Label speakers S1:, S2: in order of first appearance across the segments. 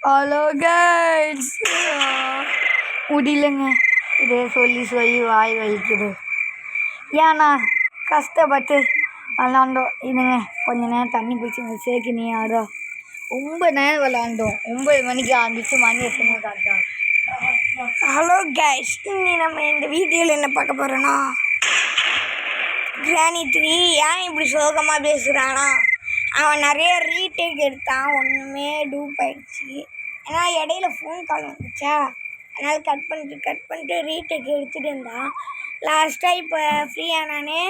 S1: Hello guys, முடியலங்க. இதே சொல்லி சொல்லி வாய் வலிக்குது. ஏன்னா கஷ்டப்பட்டு விளாண்டோம். இதுங்க கொஞ்ச நேரம் தண்ணி குடிச்சு சேர்க்கு நீ ஆடா. ரொம்ப நேரம் விளாண்டோம். 9 மணிக்கு ஆரம்பிச்சு மணி எத்தனை காட்டா.
S2: ஹலோ கைஸ், இன்னி நம்ம இந்த வீடியோவில் என்ன பார்க்க போகிறோன்னா, கிராணி 3 ஏன் இப்படி சோகமாக பேசுகிறானா, அவன் நிறைய ரீடேக் எடுத்தான், ஒன்றுமே டூப் ஆயிடுச்சு. ஏன்னா இடையில ஃபோன் கால் வந்துச்சா, அதனால் கட் பண்ணிட்டு ரீடேக் எடுத்துகிட்டு இருந்தான். லாஸ்ட்டாக இப்போ ஃப்ரீ ஆனானே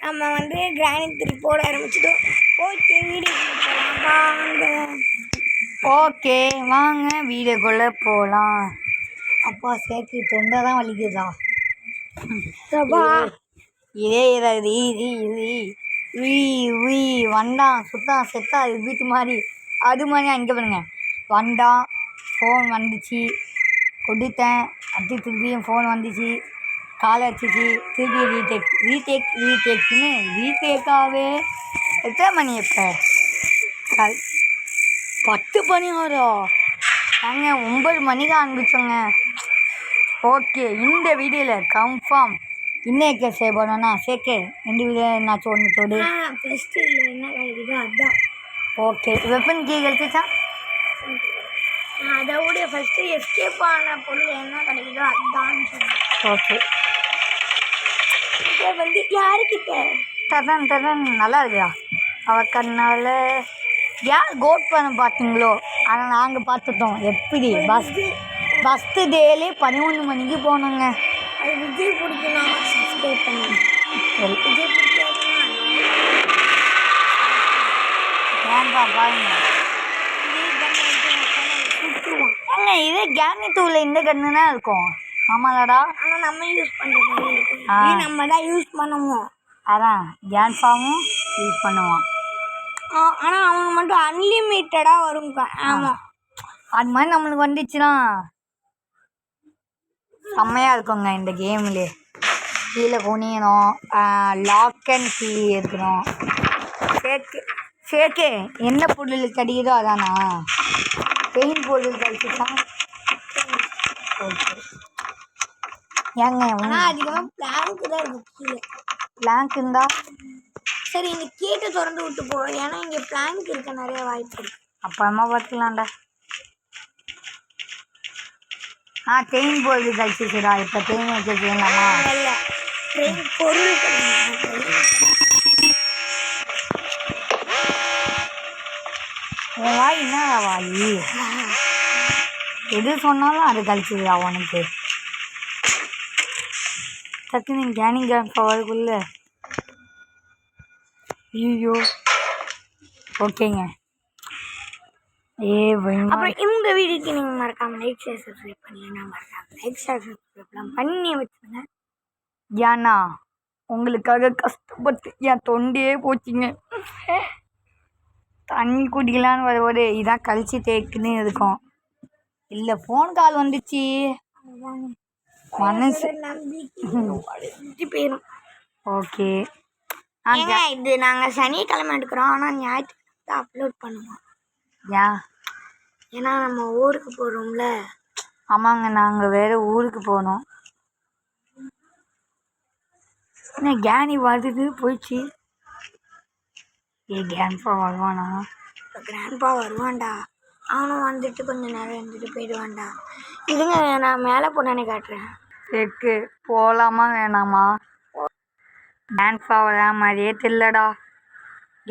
S2: நம்ம கிராணி 3 போட ஆரம்பிச்சிட்டோம். ஓகே, வீடியோக்குள்ளே போகலாம் வாங்க.
S1: ஓகே வாங்க வீடியோக்குள்ளே போகலாம். அப்பா சேர்த்து தொண்டை தான் வலிக்குதா. இதே வண்டான் சுத்தான் செத்தா இது வீட்டு மாதிரி அது மாதிரி அங்கே பண்ணுங்க. வண்டான் ஃபோன் வந்துச்சு, கொடுத்தேன், அடுத்து திருப்பியும் ஃபோன் வந்துச்சு, காலை வச்சிச்சு, திருப்பி ரீடேக்குன்னு ரீடேக்காகவே எத்தனை மணி இப்போ 10 மணி வரும் நாங்கள் 9 மணிக்கு ஆரம்பிச்சோங்க. ஓகே, இந்த வீடியோவில் கன்ஃபார்ம் இன்னைக்கு சேவ் பண்ணோன்னா சேர்க்க 2 வீடியோ என்னாச்சும் ஒன்று தோடு
S2: ஃபஸ்ட்டு இல்லை என்ன கிடைக்குதோ அதுதான்.
S1: ஓகே, வெப்பன் கீ கிடச்சிச்சா
S2: அதை விட ஃபஸ்ட்டு எஸ்கேப் ஆன பொருள் என்ன கிடைக்குதோ அதுதான் சொன்னேன்.
S1: ஓகே,
S2: இதை யாருக்கிட்ட
S1: தரன் நல்லா இருக்குதா. அவள் கண்ணால் யார் கோட் பண்ண பார்த்தீங்களோ அதை நாங்கள் பார்த்துட்டோம். எப்படி ஃபஸ்ட்டு டேலே 11 மணிக்கு போனோங்க.
S2: அது விஜய் பிடிக்கணும், சப்ஸ்கிரைப் பண்ணுங்க. விஜய்
S1: ஏன்பா பாருங்க, ஏங்க இதே கேனி தூவில் இந்த கண்ணுனா இருக்கும். ஆமாடா,
S2: ஆனால் நம்ம யூஸ் பண்ணுற மாதிரி இருக்கும். நம்ம தான் யூஸ் பண்ணுவோம்.
S1: அதான் கேன்ஃபார்மும் யூஸ் பண்ணுவான்.
S2: ஆனால் அவங்க மட்டும் அன்லிமிட்டடாக வரும். ஆமாம்,
S1: அது மாதிரி நம்மளுக்கு வந்துச்சுன்னா செம்மையாக இருக்குங்க. இந்த கேம்லேயே கீழே குனியணும், லாக் அண்ட் கீ இருக்கணும். சேர்க்கே என்ன பொருள் கிடைக்குதோ அதானா. பெயின் பொருள் கிடைச்சிட்டா ஓகே. ஏங்க
S2: அதிகமாக பிளாங்க்கு தான் இருக்குது. கீழே
S1: பிளாங்க் இருந்தா
S2: சரி, இந்த கேட்டை திறந்து விட்டு போகிறோம். ஏன்னா இங்கே பிளாங்க் இருக்க நிறைய வாய்ப்பு இருக்குது.
S1: அப்புறமா பார்த்துக்கலாம்டா. Chain board கழிச்சிச்சுடா. இப்போ செயின் வச்சு செய்யலாமா?
S2: இல்லை, ட்ரெயின் பொருள்
S1: வாய் என்ன வாயி, எது சொன்னாலும் அது கழிச்சுதா உனக்கு. டக்குன்னு கேனிங் பவருக்குள்ள. ஐயோ, ஓகேங்க.
S2: அப்புறம் இந்த வீடியோக்கு நீங்கள் மறக்காமல் லைக் ஷேர் சப்ஸ்கிரைப் பண்ணீங்கன்னா மறக்காமல் லைக் ஷேர் சப்ஸ்கிரைப்லாம் பண்ணி வச்சுருங்க.
S1: ஏன்னா உங்களுக்காக கஷ்டப்பட்டு என் தொண்டையே போச்சுங்க. தண்ணி குடிக்கலான்னு வரும்போது இதான் கழிச்சு தேக்குன்னு இருக்கும். இல்லை ஃபோன் கால் வந்துச்சு, மனசு
S2: போயிடும்.
S1: ஓகே,
S2: இது நாங்கள் சனிக்கிழமை எடுக்கிறோம், ஆனால் ஞாயிற்றுக்கிழமை தான் அப்லோட் பண்ணுவோம். ஏன்னா நம்ம ஊருக்கு போகிறோம்ல.
S1: ஆமாங்க, நாங்கள் வேறு ஊருக்கு போனோம். என்ன கேனி வருது போயிடுச்சு. கிராண்ட்பா வருவானா?
S2: இப்போ கிராண்ட்பா வருவான்டா. அவனும் வந்துட்டு கொஞ்சம் நேரம் இருந்துட்டு போயிடுவான்டா. இதுங்க நான் மேலே போனானே காட்டுறேன்.
S1: எக்கு போகலாமா வேணாமா? கிராண்ட்பா வரா மாதிரியே தெரியலடா.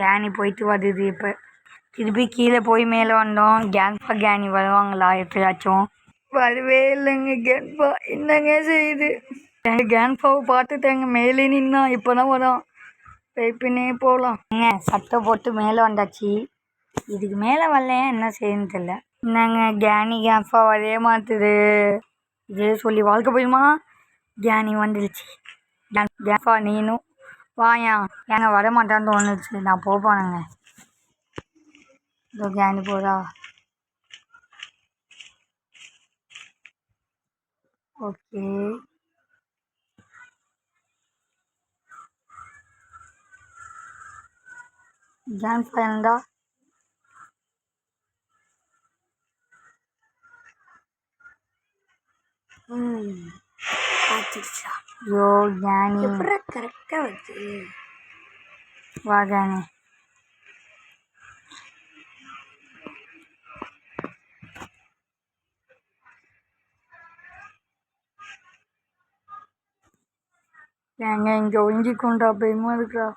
S1: கேனி போயிட்டு வருது. இப்போ திருப்பி கீழே போய் மேலே வந்தோம். கேனி வருவாங்களா எப்பயாச்சும்? வரவே இல்லைங்க கேன்ஃபா. என்னங்க செய்யுது? எங்கள் கேன்ஃபாவை பார்த்துட்டேங்க மேலே நின்னா. இப்போ தான் வரோம். பைப்பினே போகலாம். சட்டை போட்டு மேலே வந்தாச்சு. இதுக்கு மேலே வரல, என்ன செய்யணும்னு தெரியல. என்னங்க கேன்ஃபா வரவே மாட்டுது. இதே சொல்லி வாழ்க்கை போயிடுமா? கேனி வந்துடுச்சு. கேன்ஃபா நீனும் வாயா. ஏங்க வர மாட்டான்னு தோணுச்சு, நான் போனேங்க. இதோ கேனி போதா. ஓகே, கேன்ஃபா இருந்தா
S2: பார்த்துருச்சா?
S1: ஐயோ கேனி
S2: எப்படா கரெக்டாக வருது?
S1: வா கேனி. ஏங்க இங்கே ஒழிஞ்சிக்கொண்டா பயமா இருக்குடா.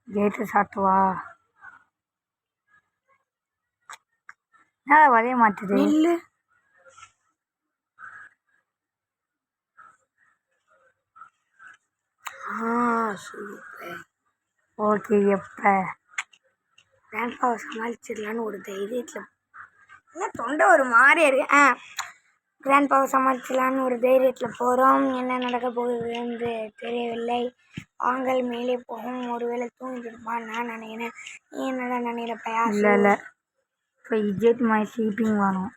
S1: கேட்டு சாட்டுவா என்ன வரைய மாட்டுது.
S2: நெல்லு சூப்பர்.
S1: ஓகே எப்போ
S2: கிராண்ட்பாவை சமாளிச்சிடலான்னு ஒரு தைரியத்தில் என்ன தொண்டை ஒரு மாதிரியா இருக்கு. கிராண்ட்பாவை சமாளிச்சிடலான்னு ஒரு தைரியத்தில் போகிறோம். என்ன நடக்க போகுது என்று தெரியவில்லை. ஆண்கள் மேலே போகும். ஒருவேளை தூங்கிட்டுருப்பான் நான் நினைக்கிறேன். நீ என்னடா நினைக்கிறப்பயா?
S1: இல்லை இப்போ இஜெட் மாதிரி ஸ்லீப்பிங் வேணும்.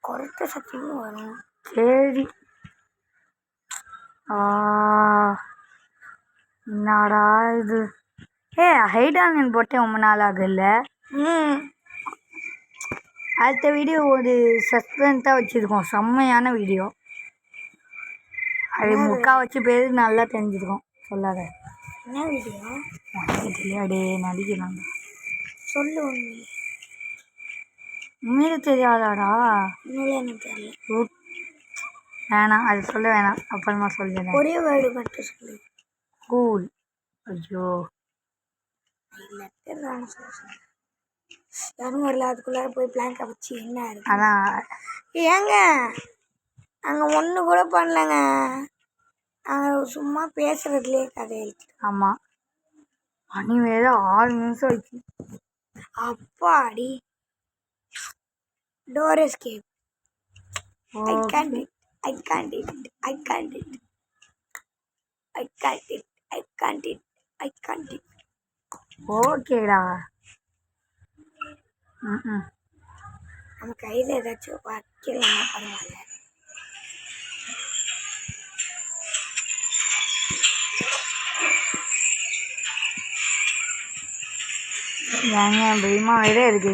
S2: குறைத்த சத்தியமும் வரும்.
S1: சரி என்னடா இது? ஹைடானியன் போட்டே ரொம்ப நாள் ஆகுல்ல. அடுத்த வீடியோ ஒரு சஸ்பென்ஸாக வச்சுருக்கோம். செம்மையான வீடியோ. அது முக்கால்வாசி பேர் நல்லா தெரிஞ்சிருக்கோம். சொல்லாத.
S2: என்ன வீடியோ?
S1: தெரியாடே நடிக்கிறாங்க.
S2: சொல்லு.
S1: உண்மையில தெரியாதாடா?
S2: உண்மையிலே எனக்கு தெரியல.
S1: வேணாம் அது சொல்ல வேணாம். அப்புறமா சொல்லுறேன்.
S2: ஒரே வேர்டு மட்டும் சொல்லு.
S1: கூல். ஐயோ
S2: யாரும் வரல. அதுக்குள்ளார போய் பிளான்க வச்சு என்ன இருக்கு?
S1: அதான்
S2: ஏங்க நாங்கள் ஒன்று கூட பண்ணலங்க. நாங்கள் சும்மா பேசுறதுலேயே கதை இருக்கு.
S1: ஆமாம் மணி வேறு 6 நிமிஷம் ஆயிடுச்சு.
S2: அப்பாடி. Door escape. I can't it. I can't it. I can't it. I can't it. I can't it. I can't it.
S1: ஓகேடா.
S2: நம்ம கையில் ஏதாச்சும் வைக்கலன்னா பரவாயில்ல.
S1: ஏங்க பயமா வேற இருக்கு.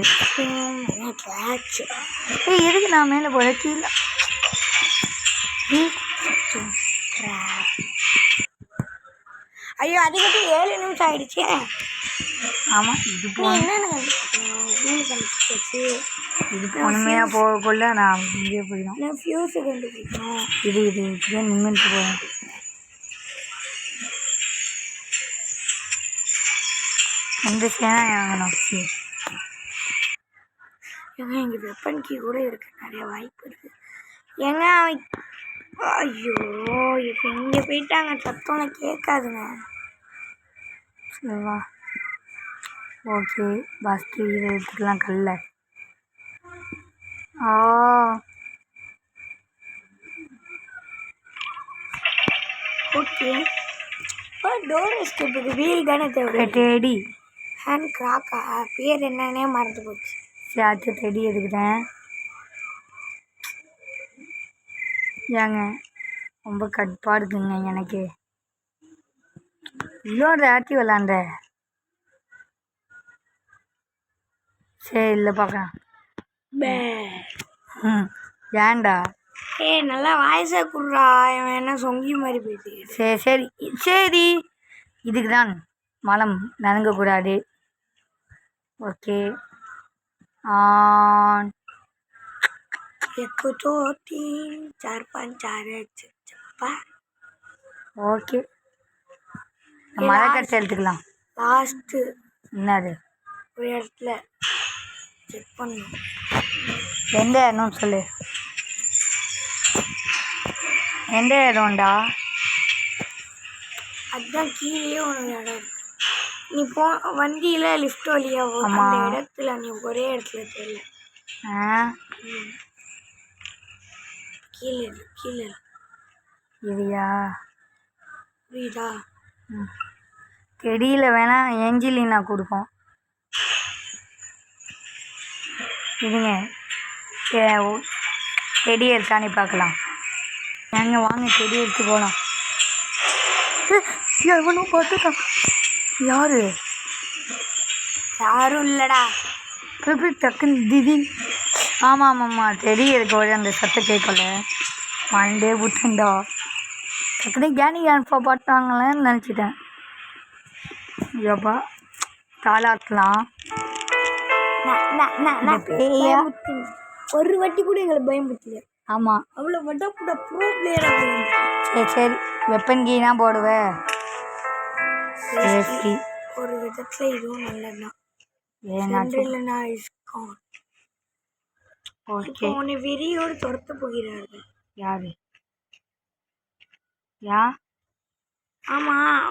S1: எதுக்கு நான் மேலே போல கீழே?
S2: ஐயோ அதுக்கிட்ட 7 நிமிஷம் ஆயிடுச்சு.
S1: ஆமாம் இது
S2: கண்டுபிடிச்சாச்சு.
S1: இது பொறுமையாக போகக்குள்ள நான் இங்கே போயிடும்.
S2: நான் ஃபியூஸை கண்டுபிடிக்கணும்.
S1: இது இப்படியே நின்றுட்டு போவேன். எந்த சேனா வாங்கணும்?
S2: ஏங்க இங்கே வெப்பன் கீ கூட இருக்கு. நிறைய வாய்ப்பு இருக்கு. ஏங்க ஐயோ இப்போ இங்கே போயிட்டாங்க. சத்தம் கேட்காதுங்க.
S1: சரிவா ஓகே பஸ்ட்டு இதை எடுத்துக்கலாம். கல்ல
S2: ஓகே. இப்போ டோர் எஸ்கேப்புக்கு வீல் தானே தேவை.
S1: டெடி
S2: ஹேண்ட் கிராக்கா பேர் என்னன்னே மறந்து போச்சு.
S1: சரி அடுத்து டெடி எடுக்கிறேன். ஏங்க ரொம்ப கடுப்பாக இருக்குங்க எனக்கு. இன்னொரு ஆட்டி விளாண்ட. சரி இல்லை பார்க்கலாம். ஏன்டா?
S2: நல்லா வாய்ஸை குடுறா. இவன் என்ன சொங்கி மாதிரி போயிட்டு.
S1: சரி சரி சரி இதுக்கு தான் மலம் நனங்கக்கூடாது. ஓகே
S2: एक दो तीन चार पाँच चार चप्पा.
S1: ஓகே மழை கட்டு எடுத்துக்கலாம்.
S2: லாஸ்ட்டு
S1: என்னது
S2: ஒரு இடத்துல செக் பண்ணணும்.
S1: எந்த இடம்னு சொல்லு. எந்த இடம்டா?
S2: அதுதான் கீழே ஒரு இடம் இருக்கு. நீ வண்டியில் லிஃப்ட் வழியாக அந்த இடத்துல நீ ஒரே இடத்துல தெரியல. கீழே கீழே
S1: இதுயா
S2: புரியுதா?
S1: செடியில் வேணா ஏஞ்சிலினா கொடுப்போம். இதுங்க செடி இருக்கானே பார்க்கலாம். ஏங்க வாங்க செடி எடுத்து போகலாம். எவனும் பார்த்துட்டான். யாரு
S2: யாரும் இல்லைடா.
S1: எப்படி டக்குன்னு திடீர் ஆமாம் ஆமாம்மா தெரியுது ஒரு அந்த சத்தம் கேட்கல மண்டே புட்டுண்டா டக்குனு கேனி கேன்ஃபா பார்த்தாங்களேன்னு நினச்சிட்டேன். ஐயோப்பா தாளாக்கலாம் பேயா
S2: ஒரு வாட்டி கூட எங்களை பயமுறுத்தல.
S1: ஆமாம்
S2: அவ்வளோ மட்டும் கூட ப்ரோ பிளேயராக.
S1: சரி சரி வெப்பன் கீனா போடுவேன் சேஃப்டி
S2: ஒரு விதத்தில் இதுவும் நல்லதுதான்.
S1: ஏன்னாச்சும்
S2: இல்லைன்னா இஸ்கான்
S1: ஓகே
S2: உன்னை வெறியோடு துரத்த போகிறார்கள்.
S1: யாரு யா
S2: ஆமாம்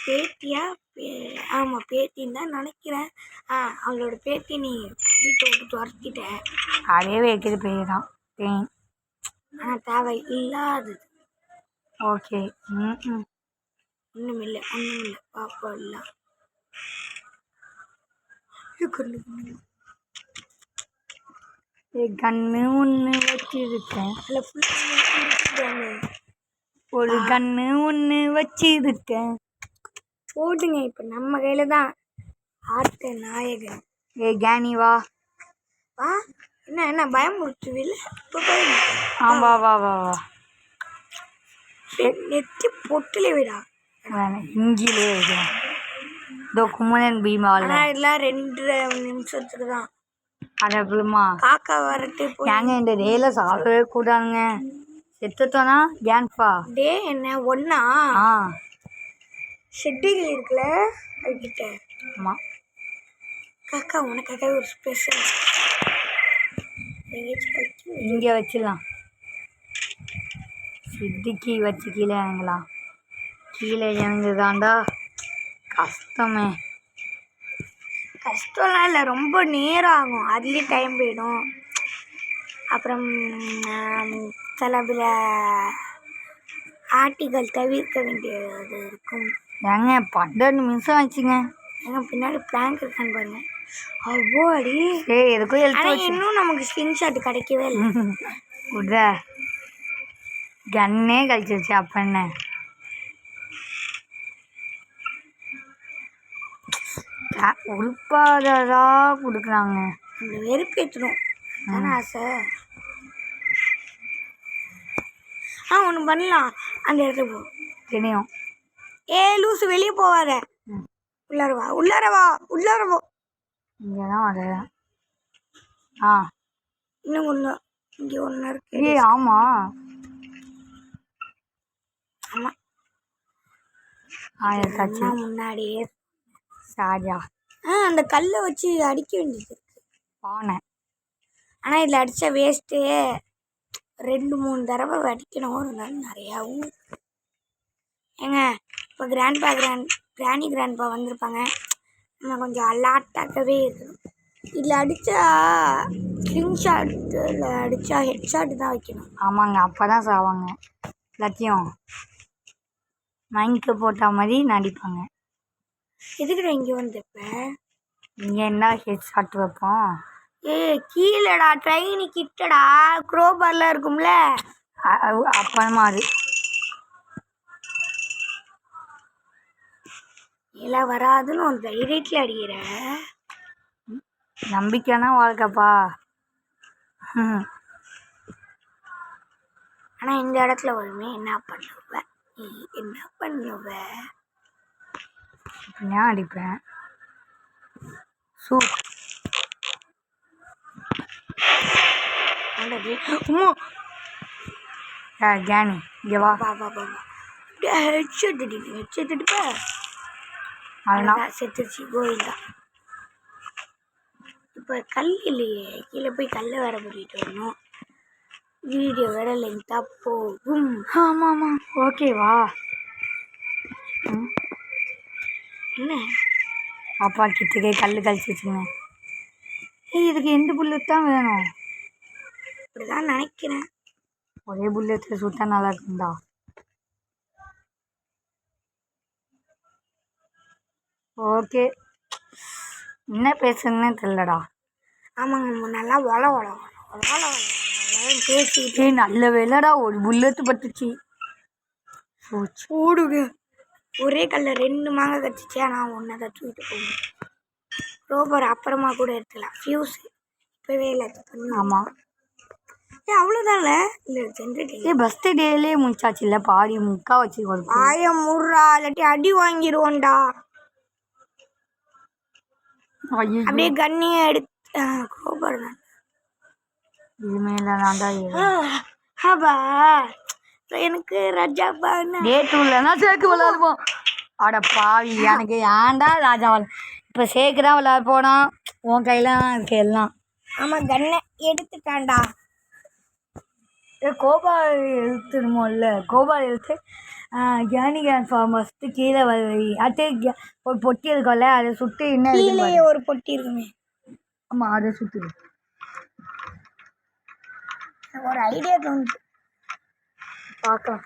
S2: பேத்தியா ஆமாம் பேத்தின்னு தான் நினைக்கிறேன். அவளோட பேத்தி நீ வீட்டை விட்டு துரத்திட்ட.
S1: அதே வைக்கிறது பேர் தான் தேன்.
S2: ஆனால் தேவை இல்லாதது.
S1: ஓகே ம்
S2: ஒன்றும் இல்லை பாப்பா இல்லை.
S1: கண்ணு ஒன்று வச்சிருக்கேன் ஒரு கண்ணு ஒன்று வச்சிருக்கேன்.
S2: போடுங்க இப்போ நம்ம கையில் தான் ஆட்ட நாயகன்.
S1: கேனி வா
S2: வா. என்ன பயமுறுத்துவில்ல இப்போ
S1: வா வா வா வா
S2: நெத்தி பொட்டிலே விடா.
S1: இஞ்சிலே வைக்கிறேன் இதோ கும்மனன் பீமாவில்
S2: இதெல்லாம் 2 நிமிஷத்துக்கு தான்.
S1: அடப்புமா
S2: காக்கா வரட்டு
S1: ஏங்க இந்த டேல சாப்பிடவே கூடாதுங்க செத்துட்டோன்னா கேன்ஃபா
S2: டே என்ன ஒன்றா
S1: ஆ
S2: ஷெட்டுகள் இருக்குல்ல அதுக்கிட்ட.
S1: ஆமாம்
S2: காக்கா உனக்காக ஒரு ஸ்பெஷல்
S1: இங்கே வச்சிடலாம். சித்திக்கு வச்சு கீழே இறங்கலாம். கீழே இறங்குதாண்டா கஷ்டமே.
S2: கஷ்டம்லாம் இல்லை, ரொம்ப நேரம் ஆகும், அதுலேயே டைம் போயிடும். அப்புறம் சில பல ஆர்டிகள் தவிர்க்க வேண்டியது இருக்கும்.
S1: ஏங்க 12 நிமிஷம் ஆச்சுங்க.
S2: ஏங்க பின்னாடி பிளாங்க் இருக்கான்னு பாருங்க. அவ்வாடி
S1: எதுக்கும் எழுத்து
S2: இன்னும் நமக்கு ஸ்கிரீன்ஷாட் கிடைக்கவே இல்லை.
S1: உட கண்ணே கழிச்சிருச்சு. அப்ப என்ன உருப்பாததா கொடுக்குறாங்க.
S2: இந்த வெறுப்பேற்றணும் தானே ஆசை. ஒன்று பண்ணலாம், அந்த இடத்துக்கு போ.
S1: தெரியும்.
S2: லூசு வெளியே போவாத. உள்ளாரவா உள்ளாரவா உள்ளாரவோ.
S1: இங்கே தான் வர.
S2: இன்னும் ஒன்று இங்கே ஒன்று இருக்கு.
S1: ஆமாம்
S2: ஆமாம் முன்னாடியே
S1: சாரியா
S2: அந்த கல்லை வச்சு அடிக்க வேண்டியது இருக்கு
S1: பானை.
S2: ஆனால் இதில் அடித்தா வேஸ்ட்டு. 2-3 தடவை அடிக்கணும். ஒரு நாள் நிறையாவும். ஏங்க இப்போ கிராணி கிராண்ட்பா வந்திருப்பாங்க. நம்ம கொஞ்சம் அலாட்டாகவே இருக்கணும். இதில் அடித்தா ஸ்க்ரீன்ஷாட்டில் அடித்தா ஹெட்ஷாட்டு தான் வைக்கணும்.
S1: ஆமாங்க, அப்போ தான் சாவாங்க. எல்லாத்தையும் மைக்கு போட்ட மாதிரி நடிப்பாங்க.
S2: எதுக்குடா இங்கே வந்தப்ப
S1: இங்கே என்ன ஹெட் ஷாட் வைப்போம்.
S2: கீழடா ட்ரெயின் கிட்டடா க்ரோபார்லாம் இருக்கும்ல
S1: அப்பமா அது
S2: எல்லாம் வராதுன்னு ஒரு தைரியத்தில் அடிக்கிற.
S1: நம்பிக்கைனா வாழ்க்கைப்பா.
S2: ஆனால் இந்த இடத்துல வருமே என்ன பண்ணுவ
S1: நான் அடிப்பேன். சூப் கேனி இங்கே வா.
S2: அதெல்லாம் செத்துருச்சு கோயில்தா. இப்போ கல் இல்லையே, கீழே போய் கல்லை வேற போட்டுட்டு வரணும். வீடியோ வேற லென்த்தாக போகும்.
S1: ஆமாம் ஆமாம் ஓகேவா.
S2: என்ன
S1: அப்பா கிட்டக்கே கல் கழிச்சு வச்சுங்க. இதுக்கு எந்த புல்லட் தான் வேணும்?
S2: இப்படிதான் நினைக்கிறேன்.
S1: ஒரே புல்லத்தில் சுட்டா நல்லா இருக்குண்டா. ஓகே என்ன பேசுன்னு தெரியலடா.
S2: ஆமாங்க நல்லா ஒல ஒல ஒல பேசிக்கிட்டே.
S1: நல்ல வேலைடா ஒரு புல்லட்டு பட்டுச்சு.
S2: சூடுங்க ஒரே கல்ல 2 மாங்காய் கடிச்சிச்சா. நான் ஒன்றை தான் தூக்கிட்டு போகணும். ரோபர் அப்புறமா கூட எடுத்துக்கலாம். ஃபியூஸ் இப்போவே இல்லை.
S1: ஆமாம்.
S2: அவ்வளோதான்ல. இல்லை ஜென்ரேட்டர்
S1: பஸ்ட் டேலே முடிச்சாச்சு இல்லை, பாதி முக்கா வச்சு கொடுக்கும்.
S2: ஆயம் முர்றா, இல்லாட்டி அடி வாங்கிடுவோண்டா. அப்படியே கண்ணியை எடுத்து ரோபர் தான்
S1: இது மேலே தான்டா
S2: ஹபா. எனக்கு ராஜா
S1: டே 2லனா சேர்க்கு விளையாடுவோம். அட பாவி, எனக்கு ஏன்டா ராஜா இப்போ சேர்க்கு தான் விளையாட போனால் உன் கையில் தான் இருக்கு எல்லாம்.
S2: ஆமாம், கண்ணை எடுத்துட்டான்டா.
S1: கோபால் எழுத்துணுமோல்ல, கோபால் எழுத்து கேனி கேன் ஃபார்ம் ஃபஸ்ட்டு கீழே வை. அடுத்து ஒரு பொட்டி இருக்கும்ல, அதை சுட்டு என்ன
S2: கீழே ஒரு பொட்டி இருக்குமே.
S1: ஆமாம், அதை சுற்றுது.
S2: ஒரு ஐடியா தோணுது,
S1: பார்க்கலாம்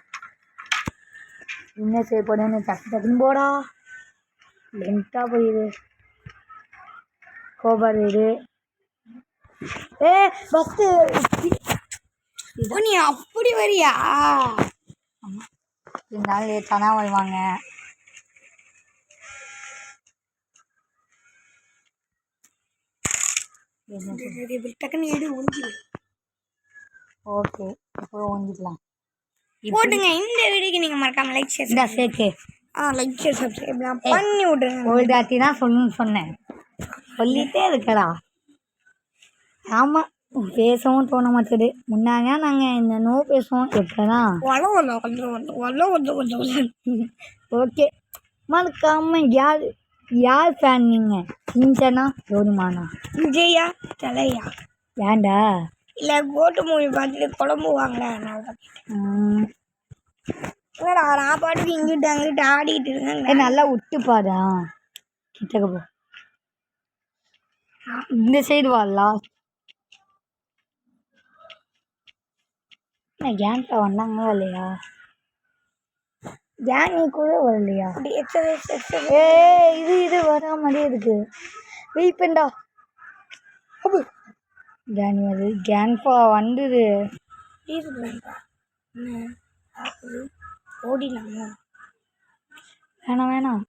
S1: என்ன செய்ய போனேன்னு. டக்குன்னு போடா, லென்த்தாக போயிடு. கோபால் இது ஃபஸ்ட்டு
S2: நீ அப்படி வரியா?
S1: ஆமாம், இருந்தாலும் லேட்டாக தான் வருவாங்க.
S2: டக்குன்னு எடு ஒஞ்சி.
S1: ஓகே, இப்போ ஒஞ்சிக்கலாம்
S2: போட்டுங்க. இந்த வீடியோக்கு நீங்கள் மறக்காம லைக் ஷேர்
S1: சேர்க்கு
S2: லைக் ஷேர் சப்ஸ்கிரைப்லாம் பண்ணி விட்ருங்க.
S1: ஓல்டாட்டி தான் சொல்லணும்னு சொன்னேன், சொல்லிகிட்டே இருக்கடா. ஆமாம், பேசவும் தோண மாட்டேது. முன்னாங்க நாங்கள் என்னென்னோ பேசுவோம், எப்போதான். ஓகே, மறக்காம யார் ஃபேன் நீங்கள்? சிஞ்சனா யோனிமானா?
S2: விஜயா தலையா?
S1: ஏண்டா?
S2: இல்லை, கோட்டு மூவி பார்த்துட்டு குழம்பு வாங்கல, அதனால தான். இல்லைடா, நான் பாட்டுக்கு இங்கிட்டு அங்கிட்டு ஆடிக்கிட்டு இருக்கேன்.
S1: நல்லா விட்டு பாடா, கிட்டக்க போ. இந்த சைடு வரலாம். கேன்ப்பா வந்தாங்களா இல்லையா? கேனி கூட வரலையா? இது வரா மாதிரியே இருக்கு. வெயிட் பண்ணா, கேனி அது கேன்ப்பா வந்துது.
S2: ஓடிலாமா?
S1: வேணாம்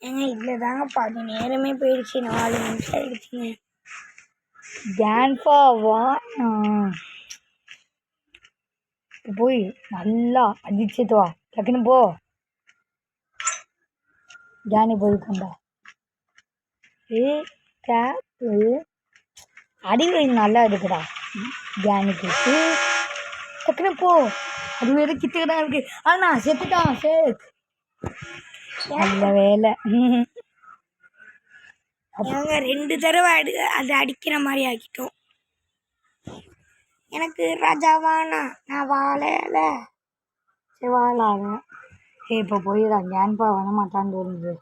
S2: ஏங்க, இதில் தாங்க பாதி நேரமே போயிடுச்சு. 4 நிமிஷம் ஆயிடுச்சுங்க.
S1: கேன்ப்பா வா, போய் நல்லா அடிச்சுட்டு வா, டக்குன்னு போ. கேனி போயிருக்கா? கேப்பு அடிவை நல்லா இருக்குடா கேனிக்கு. டக்குன்னு போ, அது வேறு கிட்ட தான் இருக்கு. ஆனா செத்துட்டான். நல்ல வேலை.
S2: ஏங்க 2 தடவை அது அடிக்கிற மாதிரி ஆக்கிட்டோம். எனக்கு ராஜாவானா, நான் வாழல.
S1: சரி வாழாங்க. இப்போ போயிடலாம். கேன்பா வர மாட்டான்னு தோணுது.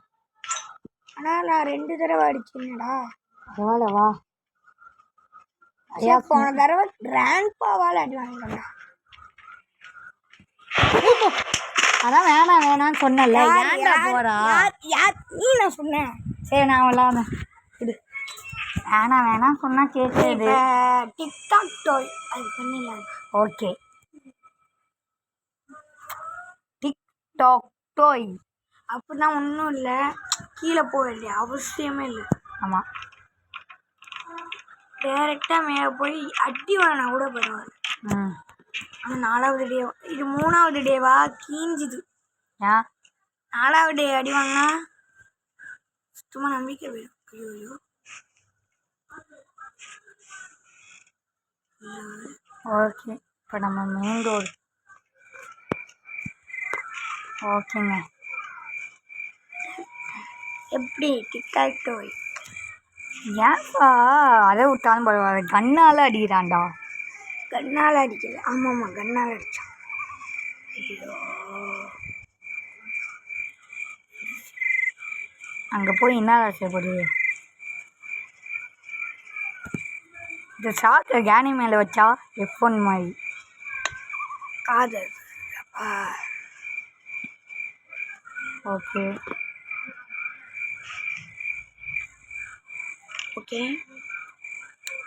S2: ஆனால் நான் 2 தடவை அடிச்சேன்டா.
S1: பரவாயில்ல வா.
S2: ஐயா, போன தடவை கிராண்ட்பாவால் அடி வாங்கிட்டா.
S1: அதான் வேணான்னு சொன்னல. ஏன்டா போறா?
S2: யார் நீ? நான் சொன்னேன்.
S1: சரி, நான் விளாட இது வேணாம் சொன்னா கேட்குது.
S2: டிக்டாக் டோய் அது பண்ணிடலாம்.
S1: ஓகே, டிக்டாக் டோய்
S2: அப்படின்னா ஒன்றும் இல்லை, கீழே போக வேண்டிய அவசியமே இல்லை.
S1: ஆமாம்,
S2: டேரெக்டாக மேலே போய் அடி வாங்கினா கூட பரவாயில்ல. ஆனால் 4வது டே, இது 3வது டேவா கீஞ்சுது.
S1: ஏன்
S2: 4வது டே அடி வாங்கினா சுத்தமாக நம்பிக்கை போயிடும். ஐயோ,
S1: ஓகே. இப்போ நம்ம மெயின் ரோடு. ஓகேங்க,
S2: எப்படி டிக்டாக் டோய்?
S1: ஏன்ப்பா அதை விட்டாலும் பரவாயில்ல, கண்ணால் அடிக்கிறான்டா.
S2: கண்ணால் அடிக்கல. ஆமாம்மா, கண்ணால் அடித்தான். ஐயோ,
S1: அங்கே போய் என்ன செய்யப்படுது? இந்த ஷார்ட்டை கேனி மேலே வச்சா F1 மாதிரி
S2: காதல்.
S1: ஓகே
S2: ஓகே,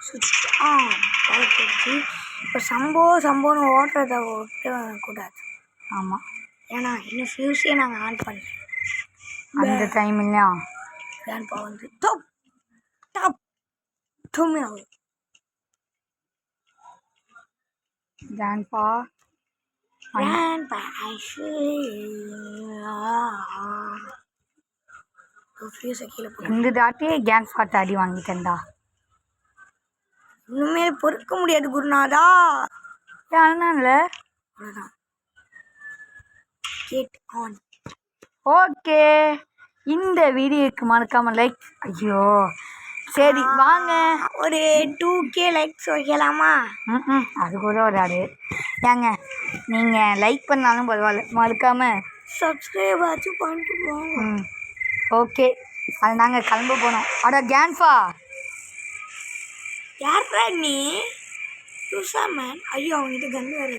S2: சுவிட்ச் ஆன். இப்போ சம்போன்னு ஓடுறத விட்டுக்கூடாது.
S1: ஆமாம்,
S2: ஏன்னா இன்னும் ஃபியூஸே நாங்கள் ஆன் பண்ணல.
S1: அந்த டைம்லையா
S2: கிராண்ட்பா வந்து top top domino
S1: grandpa
S2: grandpa ஃப்ரீஸை கீழே போட்டு
S1: இந்த தாட்டி கேங்ஃபாட்ட அடி வாங்கிட்டேன்டா.
S2: இன்னுமே பொறுக்க முடியாது குருநாதா.
S1: அதனால
S2: அவ்வளோதான். Gate on.
S1: ஓகே, இந்த வீடியோக்கு மறக்காம லைக். ஐயோ சரி வாங்க
S2: ஒரு 2K லைக்ஸ் வைக்கலாமா?
S1: அது கூட ஒரு ஆடு. ஏங்க நீங்கள் லைக் பண்ணாலும் பரவாயில்ல, மறக்காம
S2: சப்ஸ்கிரைப் ஆச்சு பண்ணிட்டு போங்க.
S1: ஓகே, அது நாங்கள் கிளம்ப போனோம். அட கேன்ஃபா
S2: யார்ரா நீ? லூசா மேன். ஐயோ அவங்ககிட்ட கன் வேறு.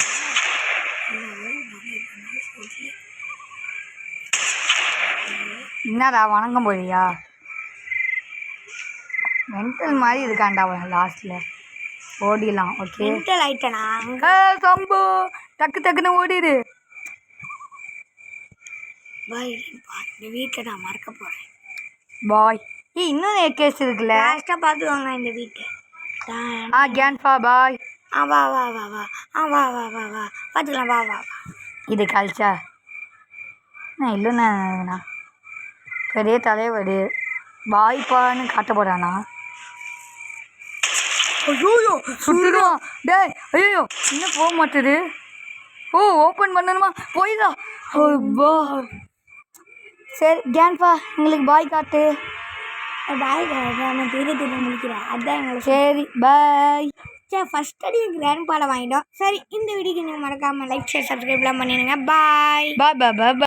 S1: என்னடா வணங்கம் போறியா? மென்டல் மாதிரி இருக்காண்டா அவன். லாஸ்ட்டில் ஓடிடலாம். Okay
S2: mental ஆயிட்டனா?
S1: சம்பு டக்கு டக்குன்னு ஓடிடு.
S2: பாய். இந்த வீட்டில் நான் மறக்க போகிறேன்.
S1: பாய். இன்னும் கேஸ் இருக்குல்ல,
S2: லாஸ்ட்டாக பார்த்துவாங்க இந்த வீட்டை.
S1: கேன்ஃபா பாய்.
S2: வா வா வா வா வா வா வா வா பார்த்துக்கலாம். வா வா வா.
S1: இது கழிச்சா நான் இல்லைண்ணா பெரிய தலைவர் பாய்ப்பான்னு காட்ட போகிறானா? ஐயோ சுட்டுடும். டேய் ஐயோ இன்னும் போக மாட்டுது. ஓப்பன் பண்ணணுமா? போய்தா. சரி கேன்ஃபா எங்களுக்கு பாய் காட்டு.
S2: பாய் நம்ம திரும்ப முடிக்கிறேன். அதுதான் எங்களுக்கு.
S1: சரி பாய்.
S2: சரி ஃபஸ்ட் அடி கிராண்ட்பாவில் வாங்கிட்டோம். சரி இந்த வீடியோக்கு நீங்கள் மறக்காமல் லைக் ஷேர் சப்ஸ்கிரைப்லாம் பண்ணிடுங்க. பாய்
S1: பாய் பாய் பாய்.